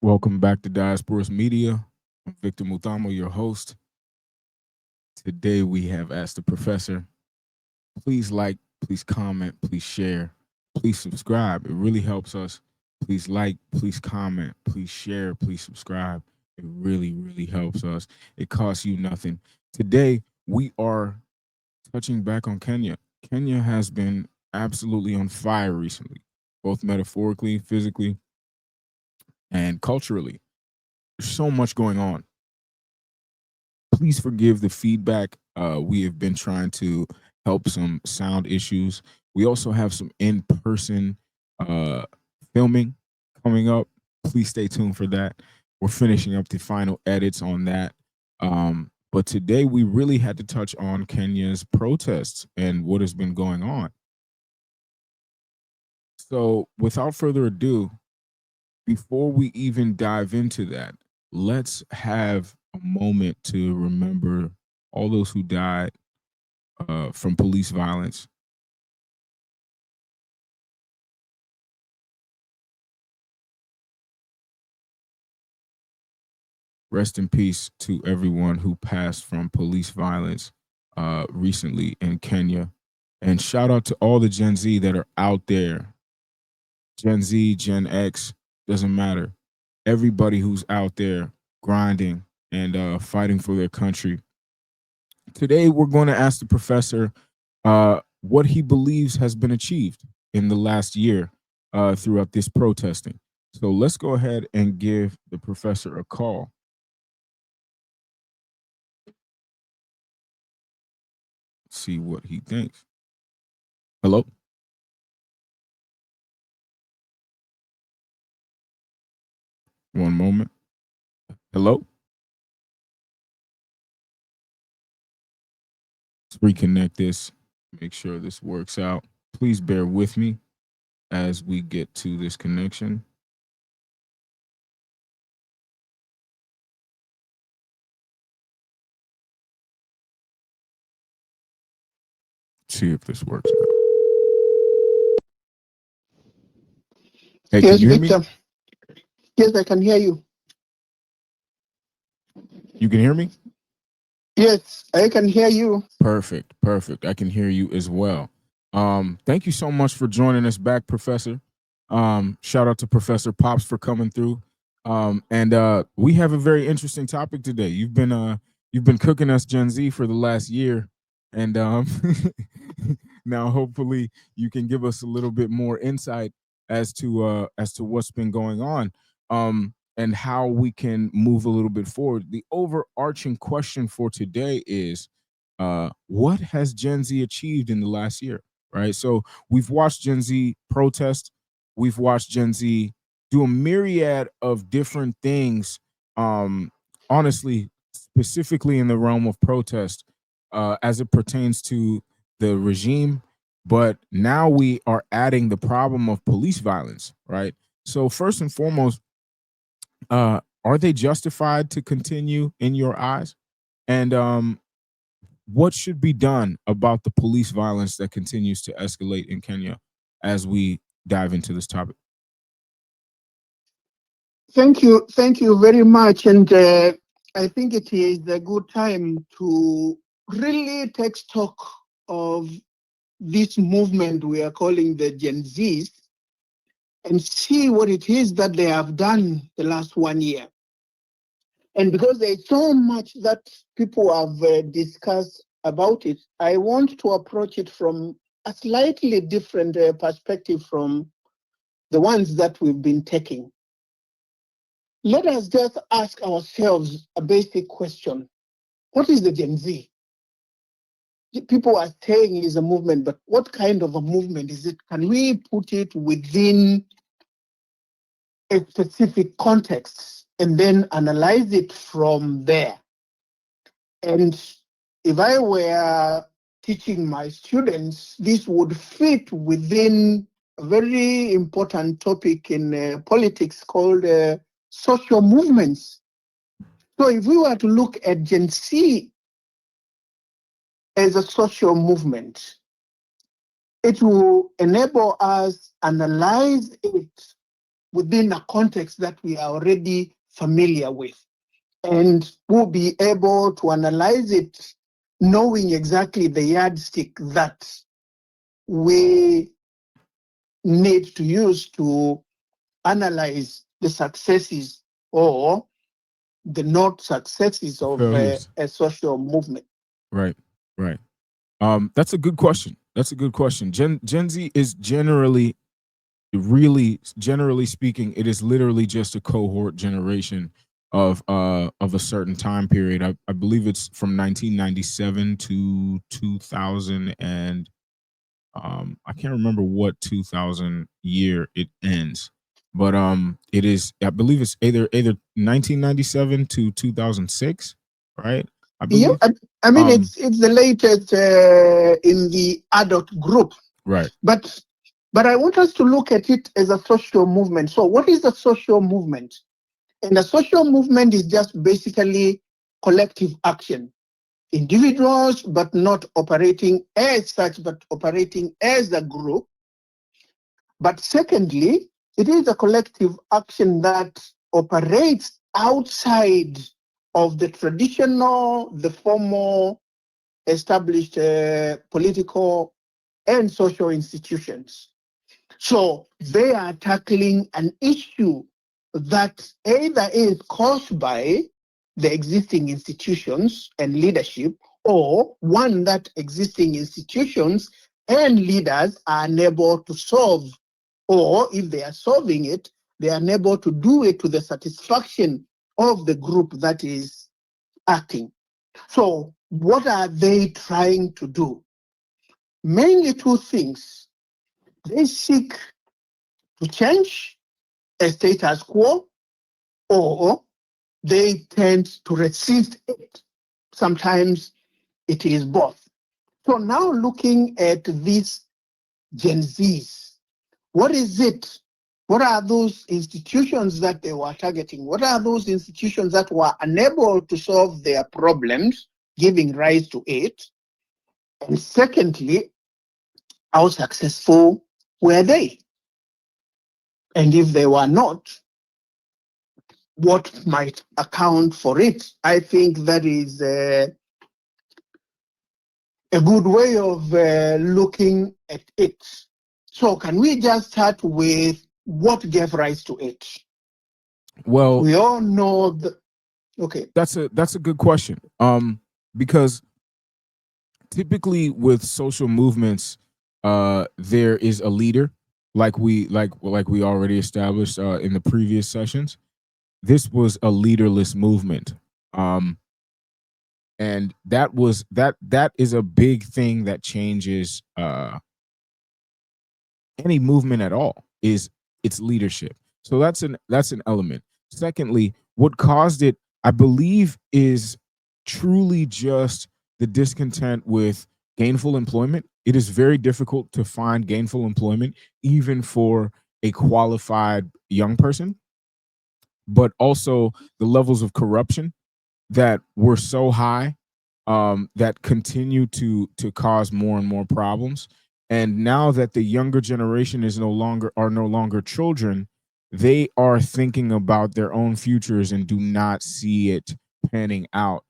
Welcome back to Diaspora's Media. I'm Victor Mutamo, your host. Today we have asked the professor, please like, please comment, please share, please subscribe. It really helps us. Please like, please comment, please share, please subscribe. It really, really helps us. It costs you nothing. Today we are touching back on Kenya. Kenya has been absolutely on fire recently, both metaphorically, physically, and culturally. There's so much going on. Please forgive the feedback. We have been trying to help some sound issues. We also have some in-person uh, filming coming up. Please stay tuned for that. We're finishing up the final edits on that. But today we really had to touch on Kenya's protests and what has been going on. So without further ado, before we even dive into that, let's have a moment to remember all those who died from police violence. Rest in peace to everyone who passed from police violence recently in Kenya. And shout out to all the Gen Z that are out there. Gen Z, Gen X, doesn't matter. Everybody who's out there grinding and fighting for their country. Today, we're going to ask the professor what he believes has been achieved in the last year throughout this protesting. So let's go ahead and give the professor a call. See what he thinks. Hello? One moment. Hello? Let's reconnect this, make sure this works out. Please bear with me as we get to this connection. See if this works out. Hey, can Yes, you hear me? Victor. Yes, I can hear you. You can hear me? Yes, I can hear you. Perfect, perfect. I can hear you as well. Thank you so much for joining us back, Professor. Shout out to Professor Pops for coming through. And we have a very interesting topic today. You've been cooking us Gen Z for the last year, and now hopefully you can give us a little bit more insight as to what's been going on. And how we can move a little bit forward. The overarching question for today is what has Gen Z achieved in the last year, right? So we've watched Gen Z protest, we've watched Gen Z do a myriad of different things, honestly, specifically in the realm of protest as it pertains to the regime. But now we are adding the problem of police violence, right? So, first and foremost, are they justified to continue in your eyes? And what should be done about the police violence that continues to escalate in Kenya as we dive into this topic? Thank you very much. And I think it is a good time to really take stock of this movement we are calling the Gen Zs and see what it is that they have done the last 1 year. And because there's so much that people have discussed about it, I want to approach it from a slightly different perspective from the ones that we've been taking. Let us just ask ourselves a basic question. What is the Gen Z? People are saying it is a movement, but what kind of a movement is it? Can we put it within a specific context and then analyze it from there? And if I were teaching my students, this would fit within a very important topic in politics called social movements. So if we were to look at Gen Z as a social movement, it will enable us analyze it within a context that we are already familiar with. And we'll be able to analyze it knowing exactly the yardstick that we need to use to analyze the successes or the not successes of Failures. a social movement. Right. Right. That's a good question. That's a good question. Gen Z is generally, really, generally speaking, it is literally just a cohort generation of a certain time period. I believe it's from 1997 to 2000, and I can't remember what 2000 year it ends, but it is, I believe it's either 1997 to 2006, right? I Yeah, believe. I mean Um, it's the latest in the adult group, right. but I want us to look at it as a social movement. So, what is a social movement? And a social movement is just basically collective action. Individuals, but not operating as such, but operating as a group. But secondly, it is a collective action that operates outside of the traditional, the formal, established political and social institutions. So they are tackling an issue that either is caused by the existing institutions and leadership, or one that existing institutions and leaders are unable to solve, or if they are solving it, they are unable to do it to the satisfaction of the group that is acting. So what are they trying to do? Mainly two things. They seek to change a status quo, or they tend to resist it. Sometimes it is both. So now looking at these Gen Zs, what is it? What are those institutions that they were targeting? What are those institutions that were unable to solve their problems, giving rise to it? And secondly, how successful were they? And if they were not, what might account for it? I think that is a good way of looking at it. So, can we just start with what gave rise to it? Well, We all know that. Okay. that's a good question. Because typically with social movements, there is a leader, like we already established in the previous sessions. This was a leaderless movement. Um, and that is a big thing that changes any movement at all, is its leadership. So that's an element. Secondly, what caused it, I believe, is truly just the discontent with gainful employment. It is very difficult to find gainful employment, even for a qualified young person, but also the levels of corruption that were so high, that continue to cause more and more problems. And now that the younger generation is no longer children, they are thinking about their own futures and do not see it panning out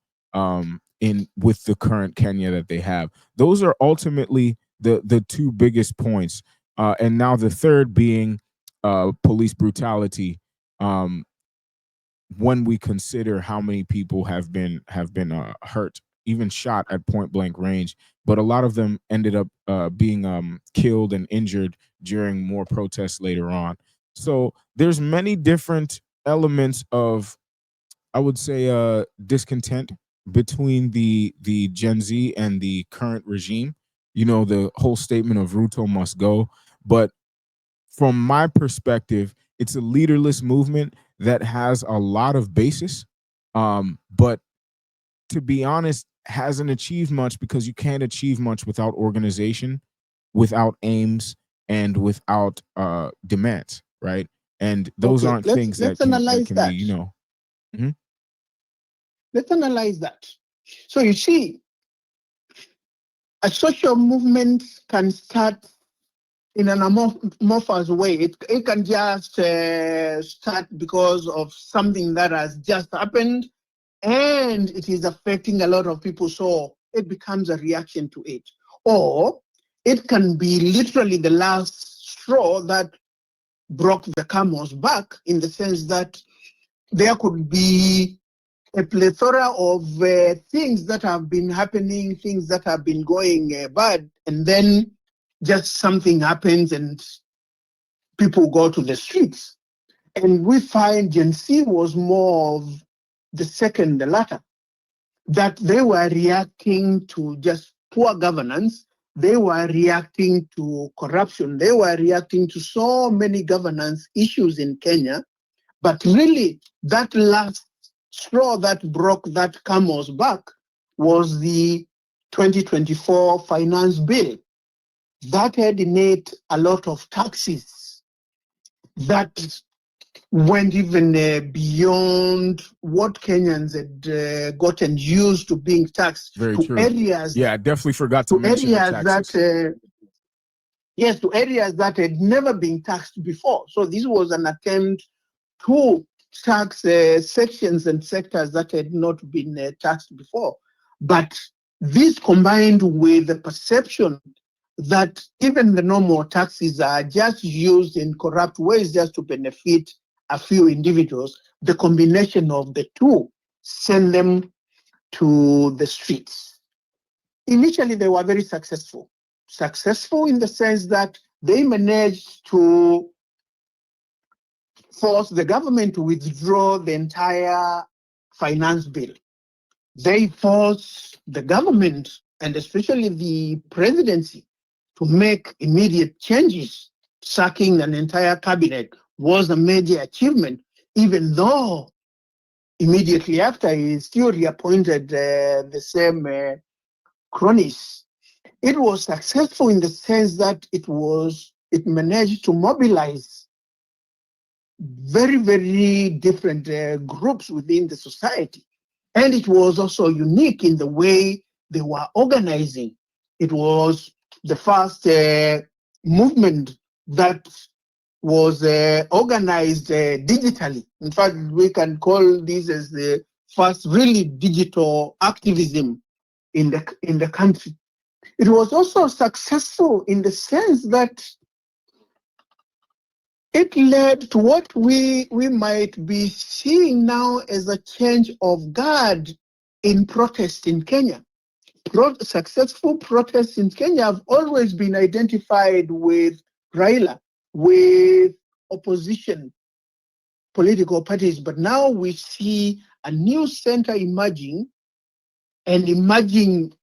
in with the current Kenya that they have. Those are ultimately the two biggest points. And now the third being police brutality. When we consider how many people have been hurt, even shot at point blank range, but a lot of them ended up being killed and injured during more protests later on. So there's many different elements of, I would say, discontent between the Gen Z and the current regime. The whole statement of Ruto must go, but from my perspective, it's a leaderless movement that has a lot of basis, but to be honest, hasn't achieved much, because you can't achieve much without organization, without aims, and without demands, right? And those Okay. aren't Let's things let's that analyze can be, that. mhm. Let's analyze that. So you see, a social movement can start in an amorphous way. It can just start because of something that has just happened and it is affecting a lot of people, so it becomes a reaction to it. Or it can be literally the last straw that broke the camel's back, in the sense that there could be a plethora of things that have been happening, things that have been going bad, and then just something happens and people go to the streets. And we find Gen Z was more of the second, the latter, that they were reacting to just poor governance. They were reacting to corruption. They were reacting to so many governance issues in Kenya. But really, that last straw that broke that camel's back was the 2024 finance bill. That had in it a lot of taxes that went even beyond what Kenyans had gotten used to being taxed. Very to true. areas. Yeah, I definitely forgot to mention the areas taxes. that yes, to areas that had never been taxed before. So this was an attempt to tax sections and sectors that had not been taxed before. But this combined with the perception that even the normal taxes are just used in corrupt ways just to benefit a few individuals, the combination of the two sent them to the streets. Initially, they were very successful. Successful in the sense that they managed to force the government to withdraw the entire finance bill. They forced the government, and especially the presidency, to make immediate changes. Sacking an entire cabinet was a major achievement, even though immediately after he still reappointed the same cronies. It was successful in the sense that it managed to mobilize very, very different groups within the society. And it was also unique in the way they were organizing. It was the first movement that was organized digitally. In fact, we can call this as the first really digital activism in the country. It was also successful in the sense that it led to what we might be seeing now as a change of guard in protest in Kenya. Successful protests in Kenya have always been identified with Raila, with opposition political parties, but now we see a new center emerging, and emerging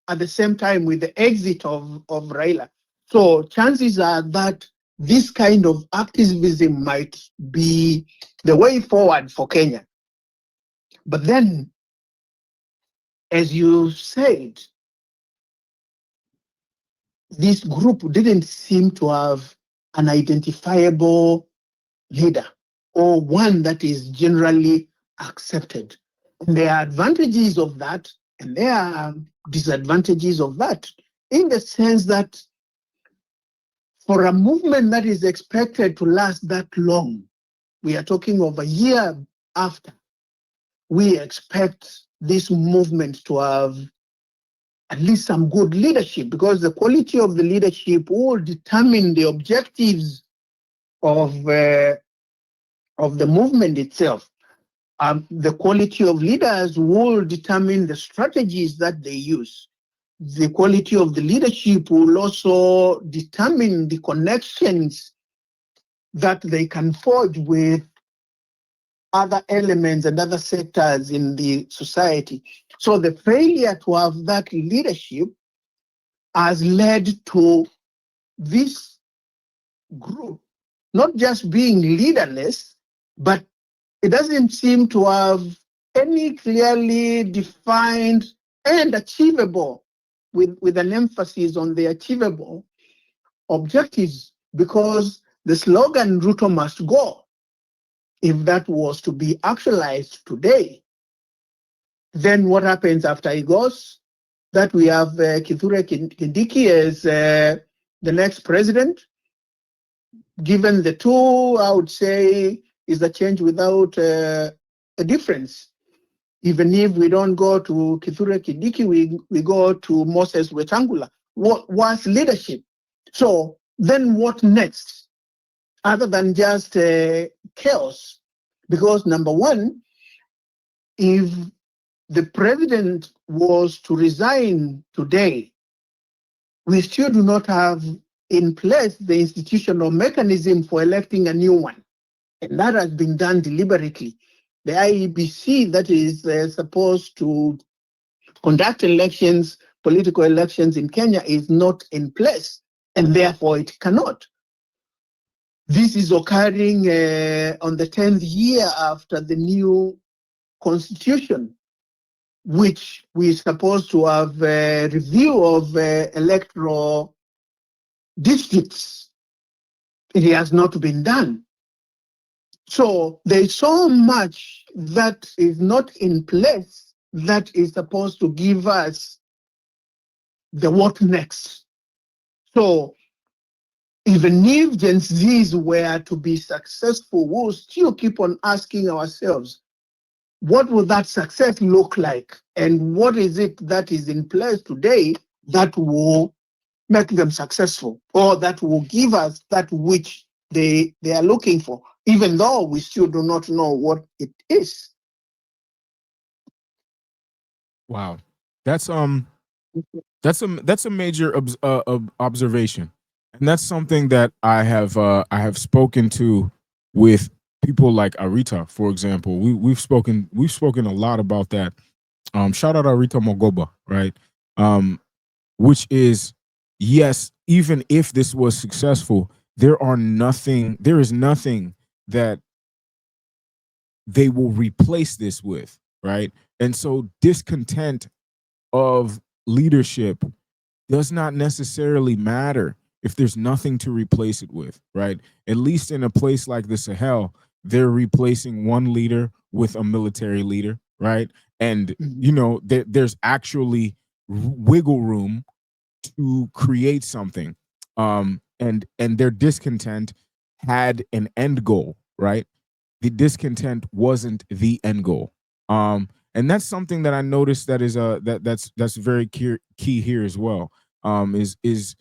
at the same time with the exit of Raila. So chances are that this kind of activism might be the way forward for Kenya. But then, as you said, this group didn't seem to have an identifiable leader or one that is generally accepted. And there are advantages of that, and there are disadvantages of that, in the sense that for a movement that is expected to last that long, we are talking of a year after, we expect this movement to have at least some good leadership, because the quality of the leadership will determine the objectives of the movement itself. The quality of leaders will determine the strategies that they use. The quality of the leadership will also determine the connections that they can forge with other elements and other sectors in the society. So the failure to have that leadership has led to this group not just being leaderless, but it doesn't seem to have any clearly defined and achievable, with an emphasis on the achievable objectives, because the slogan Ruto must go, if that was to be actualized today, then what happens after he goes? That we have Kithure Kindiki as the next president. given the two, I would say is a change without a difference. Even if we don't go to Kithure Kidiki, we go to Moses Wetangula. What was leadership? So then what next? Other than just chaos? Because number one, if the president was to resign today, we still do not have in place the institutional mechanism for electing a new one. And that has been done deliberately. The IEBC that is supposed to conduct elections, political elections in Kenya, is not in place, and therefore it cannot. This is occurring on the 10th year after the new constitution, which we're supposed to have a review of electoral districts. It has not been done. So there's so much that is not in place that is supposed to give us the what next. So even if Gen Zs were to be successful, we'll still keep on asking ourselves, what will that success look like? And what is it that is in place today that will make them successful, or that will give us that which they are looking for, even though we still do not know what it is. Wow, that's a major observation, and that's something that I have spoken to with people like Arita, for example. We've spoken a lot about that. Shout out Arita Mogoba, right? Which is, yes, even if this was successful, there is nothing that they will replace this with, right? And so discontent of leadership does not necessarily matter if there's nothing to replace it with, right? At least in a place like the Sahel, they're replacing one leader with a military leader, right? And you know, there's actually wiggle room to create something. And their discontent had an end goal, right? The discontent wasn't the end goal. And that's something that I noticed that is that's very key here as well. Is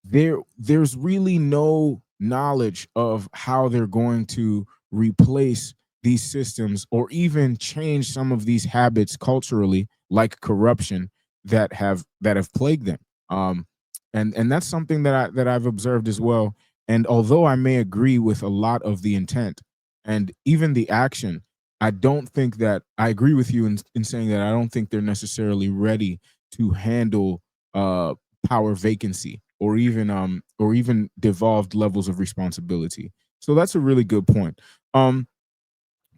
there's really no knowledge of how they're going to replace these systems or even change some of these habits culturally, like corruption, that have plagued them. And that's something that I've observed as well. And although I may agree with a lot of the intent and even the action, I don't think that I agree with you in saying that I don't think they're necessarily ready to handle power vacancy or even devolved levels of responsibility. So that's a really good point.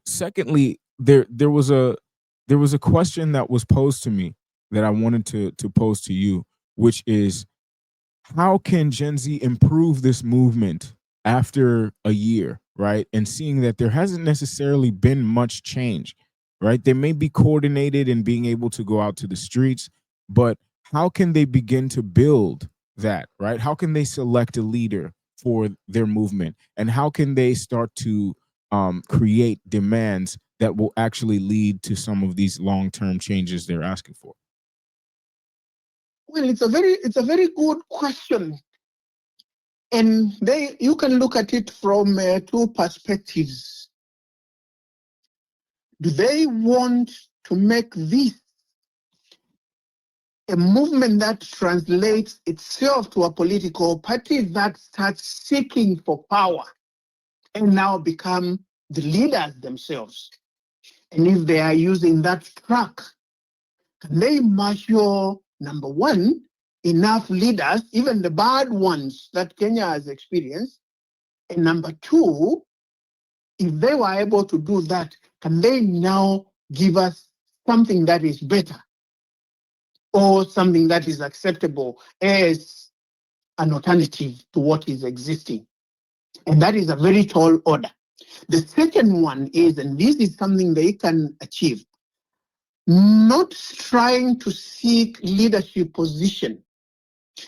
Secondly, there was a question that was posed to me that I wanted to pose to you, which is, how can Gen Z improve this movement after a year, right? And seeing that there hasn't necessarily been much change, right? They may be coordinated in being able to go out to the streets, but how can they begin to build that, right? How can they select a leader for their movement? And how can they start to create demands that will actually lead to some of these long-term changes they're asking for? Well, it's a very good question, and you can look at it from two perspectives. Do they want to make this a movement that translates itself to a political party that starts seeking for power and now become the leaders themselves? And if they are using that track, can they marshal, number one, enough leaders, even the bad ones that Kenya has experienced? And number two, if they were able to do that, can they now give us something that is better or something that is acceptable as an alternative to what is existing? And that is a very tall order. The second one is, and this is something they can achieve, not trying to seek leadership position.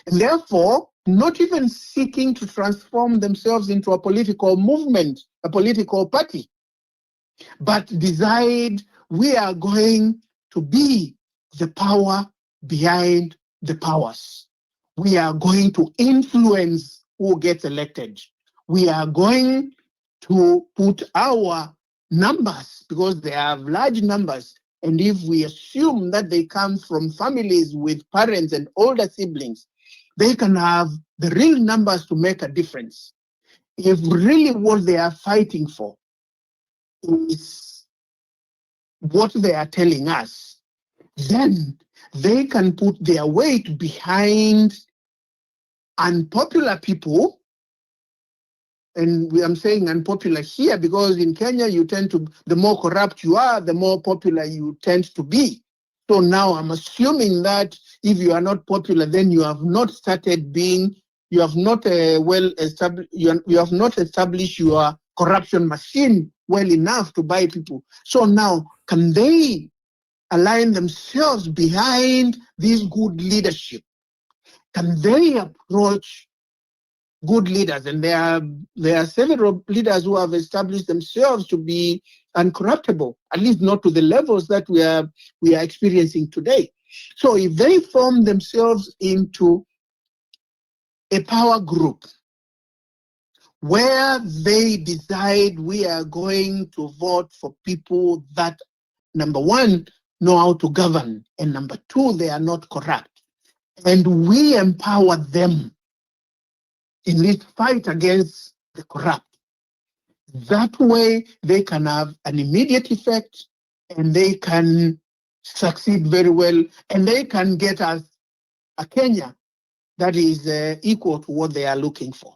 And therefore, not even seeking to transform themselves into a political movement, a political party, but decide we are going to be the power behind the powers. We are going to influence who gets elected. We are going to put our numbers, because they have large numbers. And if we assume that they come from families with parents and older siblings, they can have the real numbers to make a difference. If really what they are fighting for is what they are telling us, then they can put their weight behind unpopular people. And I'm saying unpopular here because in Kenya, the more corrupt you are, the more popular you tend to be. So now I'm assuming that if you are not popular, then you have not you have not you have not established your corruption machine well enough to buy people. So now, can they align themselves behind this good leadership? Can they approach good leaders? And there are several leaders who have established themselves to be uncorruptible, at least not to the levels that we are experiencing today. So if they form themselves into a power group where they decide we are going to vote for people that, number one, know how to govern, and number two, they are not corrupt, and we empower them in this fight against the corrupt, that way they can have an immediate effect and they can succeed very well, and they can get us a Kenya that is equal to what they are looking for.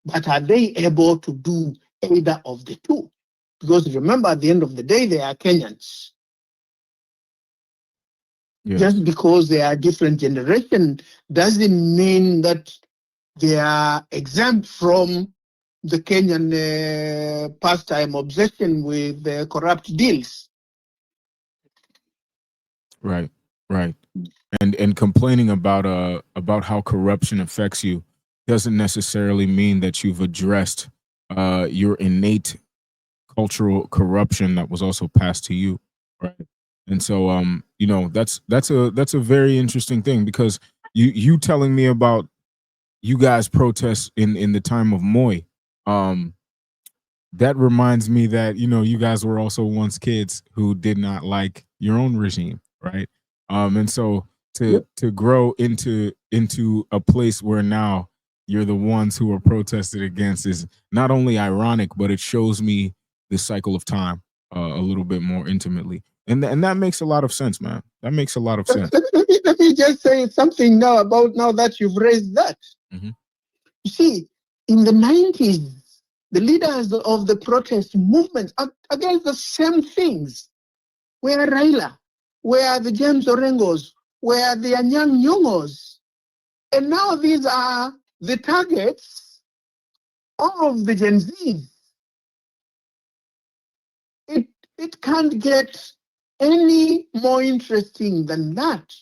But are they able to do either of the two? Because remember, at the end of the day, they are Kenyans. Yes. Just because they are different generation doesn't mean that they are exempt from the Kenyan pastime obsession with corrupt deals. Right, right. And complaining about how corruption affects you doesn't necessarily mean that you've addressed your innate cultural corruption that was also passed to you, right? And so you know, that's a very interesting thing, because you telling me about you guys protests in the time of Moy, um that reminds me that, you know, you guys were also once kids who did not like your own regime, right? And so to grow into a place where now you're the ones who are protested against is not only ironic, but it shows me the cycle of time a little bit more intimately, and that makes a lot of sense, man. That makes a lot of sense. Let me just say something now that you've raised that. Mm-hmm. You see, in the 90s, the leaders of the protest movement against the same things were Raila, were the James Orengos, were the Anyang Nyong'os. And now these are the targets of the Gen Zs. It can't get any more interesting than that.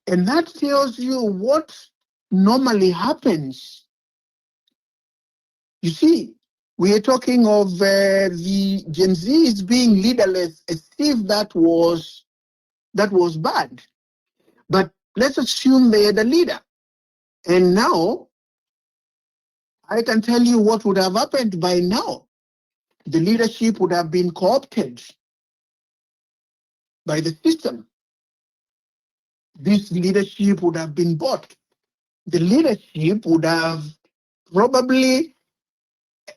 And that tells you what normally happens. You see, we are talking of the Gen Zs being leaderless as if that was bad. But let's assume they had a leader. And now, I can tell you what would have happened by now. The leadership would have been co-opted by the system. This leadership would have been bought. The leadership would have probably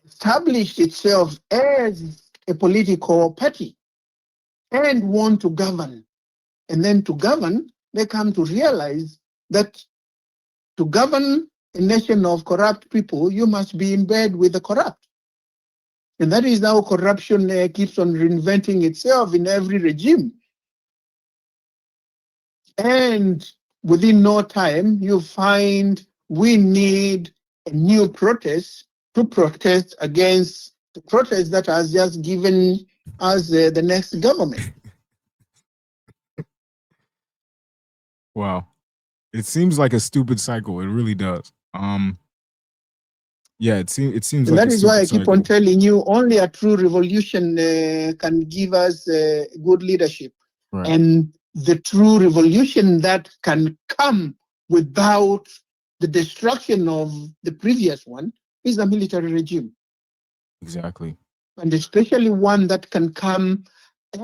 established itself as a political party and want to govern. And then to govern, they come to realize that to govern a nation of corrupt people, you must be in bed with the corrupt. And that is how corruption keeps on reinventing itself in every regime. And within no time, you find we need a new protest to protest against the protest that has just given us the next government. Wow. It seems like a stupid cycle. It really does. Yeah, it seems And like that a is why I stupid keep on cycle. telling you only a true revolution can give us good leadership. Right. And the true revolution that can come without the destruction of the previous one is a military regime. Exactly. And especially one that can come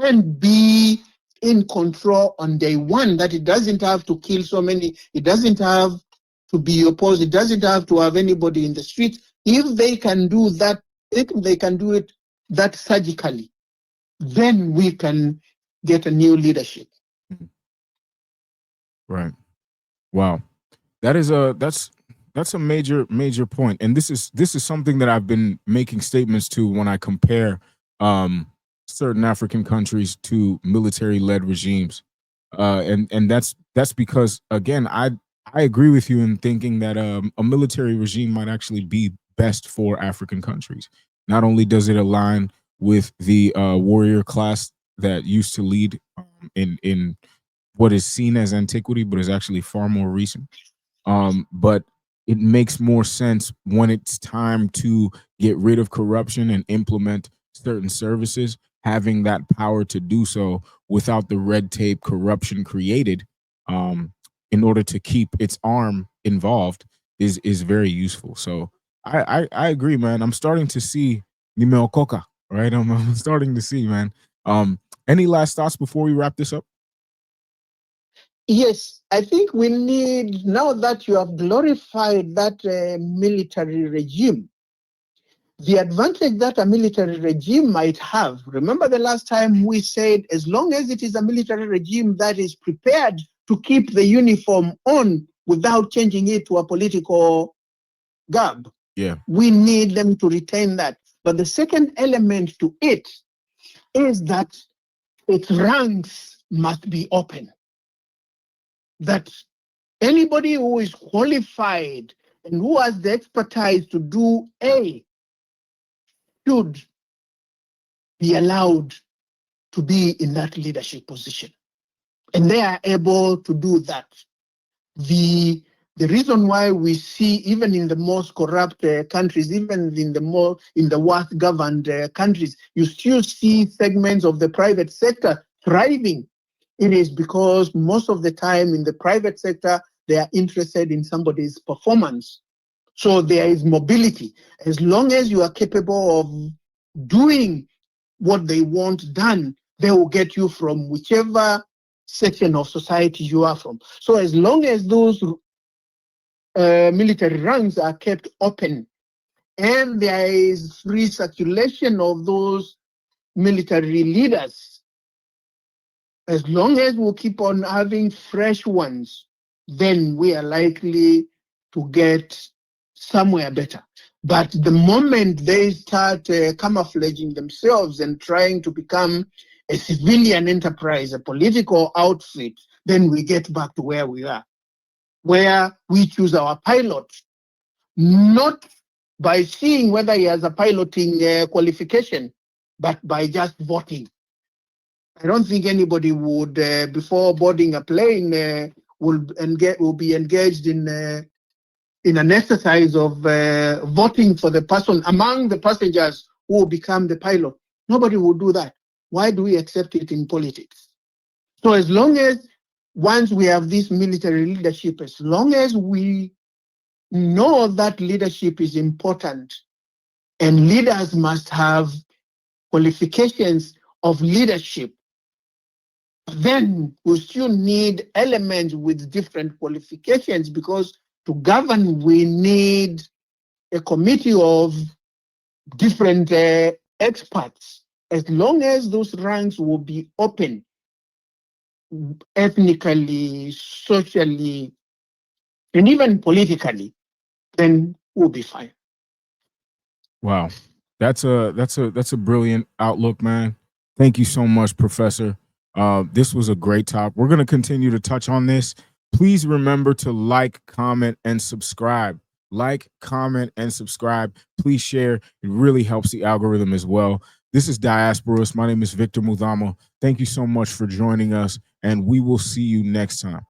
and be in control on day one, that it doesn't have to kill so many, it doesn't have to be opposed, it doesn't have to have anybody in the street. If they can do that, if they can do it that surgically, then we can get a new leadership. Mhm. Right. Wow. That's a major point, and this is something that I've been making statements to when I compare um certain African countries to military led regimes, and that's because again I agree with you in thinking that a military regime might actually be best for African countries. Not only does it align with the warrior class that used to lead in what is seen as antiquity, but is actually far more recent, but it makes more sense when it's time to get rid of corruption and implement certain services, having that power to do so without the red tape corruption created, um, in order to keep its arm involved is very useful. So I agree, man. I'm starting to see Nimeokoka, right? I'm starting to see, man. Any last thoughts before we wrap this up? Yes, I think we need, now that you have glorified that military regime, the advantage that a military regime might have. Remember the last time we said, as long as it is a military regime that is prepared to keep the uniform on without changing it to a political garb, Yeah. we need them to retain that. But the second element to it is that its ranks must be open. That anybody who is qualified and who has the expertise to do A should be allowed to be in that leadership position. And they are able to do that. The the reason why we see, even in the most corrupt countries, even in the worst governed countries, you still see segments of the private sector thriving. It is because most of the time in the private sector they are interested in somebody's performance. So there is mobility. As long as you are capable of doing what they want done, they will get you from whichever section of society you are from. So as long as those military ranks are kept open and there is free circulation of those military leaders, as long as we keep on having fresh ones, then we are likely to get somewhere better. But the moment they start camouflaging themselves and trying to become a civilian enterprise, a political outfit, then we get back to where we are, where we choose our pilot, not by seeing whether he has a piloting qualification, but by just voting. I don't think anybody would, before boarding a plane, will be engaged in an exercise of voting for the person among the passengers who will become the pilot. Nobody will do that. Why do we accept it in politics? So as long as, once we have this military leadership, as long as we know that leadership is important and leaders must have qualifications of leadership, then we still need elements with different qualifications, because to govern, we need a committee of different experts. As long as those ranks will be open, ethnically, socially, and even politically, then we'll be fine. Wow. That's a brilliant outlook, man. Thank you so much, Professor. This was a great talk. We're gonna continue to touch on this. Please remember to like, comment, and subscribe. Like, comment, and subscribe. Please share. It really helps the algorithm as well. This is Diasporus. My name is Victor Mudama. Thank you so much for joining us, and we will see you next time.